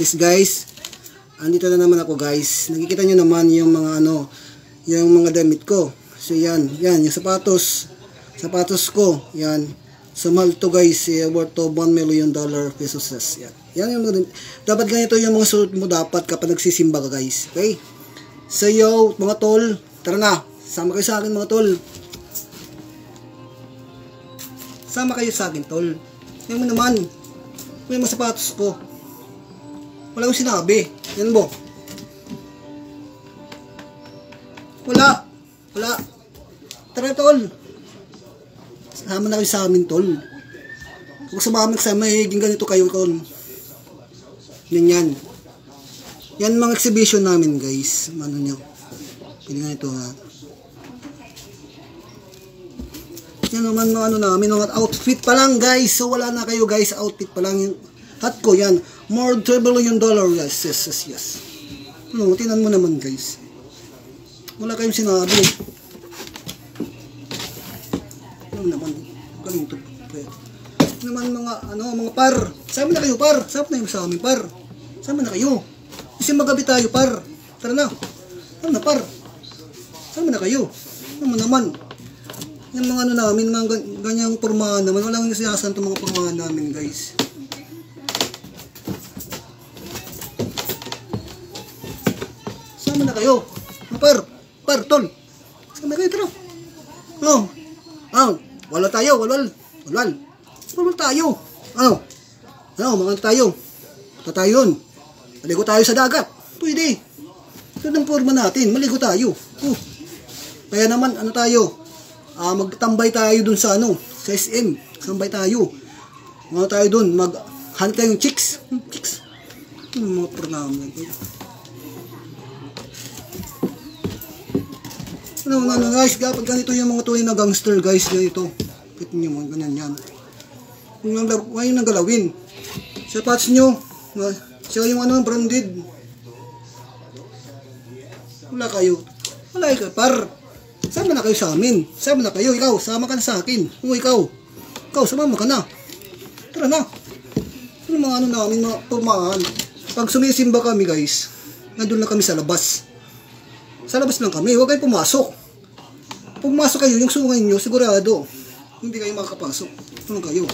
This guys, andito na naman ako guys. Nakikita nyo naman yung mga yung mga damit ko. So yan, yung sapatos ko, yan. So mahal to guys, worth of $1 million pesos. Yan yung mga, dapat ganito yung mga suot mo dapat kapag nagsisimba ka guys. Okay? So yo, mga tol, tara na. Sama kayo sa akin mga tol. Sama kayo sa akin tol. Yan mo naman. Yung mga sapatos ko. Wala akong sinabi. Yan mo. Wala. Tara tol. Sama na kayo sa amin tol. Kung sumama sa magiging ganito kayo tol. Yan. Yan mga exhibition namin guys. Ano nyo. Pili nga ito ha. Yan naman mga namin. Mga outfit pa lang guys. So wala na kayo guys. Outfit pa lang yung hat ko yan. More than $2 billion guys. Yes. Tinan mo naman guys. Wala kayong sinabi. Ano naman. Galing ito. Naman mga par. Sama na kayo par. Sama na yung sa amin par. Sama na kayo. Kasi magabi tayo par. Tara na. Ano na par. Sama na kayo. Ano naman. Yung mga namin, mga ganyang pormahan naman. Walang siyasan itong mga pormahan namin guys. Sama na kayo. Par, tol. Sama na kayo, tara. Wala tayo, walwal tayo. Mga tayo. Tatayon. Maligo tayo sa dagat. Pwede. Ito ng forma natin. Maligo tayo. Kaya naman, tayo? Magtambay tayo dun sa sa SM. Tambay tayo. Tayo dun. Maghanap tayong chicks. Mga pornahan natin. Guys, kapag ganito yung mga tunay na gangster guys, ganito. Kita nyo mga ganyan yan. Ngayon nang galawin. Sapatos nyo, siya yung branded. Wala kayo par. Sama na kayo sa amin. Sama na kayo, ikaw, sama ka na sa akin. Kung ikaw, sumama ka na. Tara na. Yung mga namin, mga pormahan. Pag sumisimba kami guys, nandun lang kami sa labas. Sa labas lang kami, huwag kayo pumasok. Pumasok kayo, yung sungay nyo, sigurado, hindi kayo makakapasok. Ano kayo?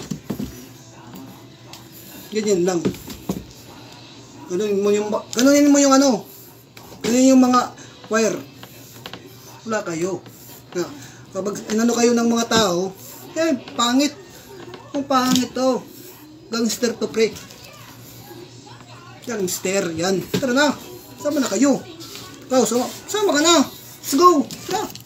Ganyan lang. Ganunin mo yung ganunin yung mga wire. Wala kayo. Kapag kayo ng mga tao, pangit. Ang pangit to. Gangster to pre. Gangster, yan. Tara na. Sama na kayo. Ikaw, sama ka na. Let's go. Tara.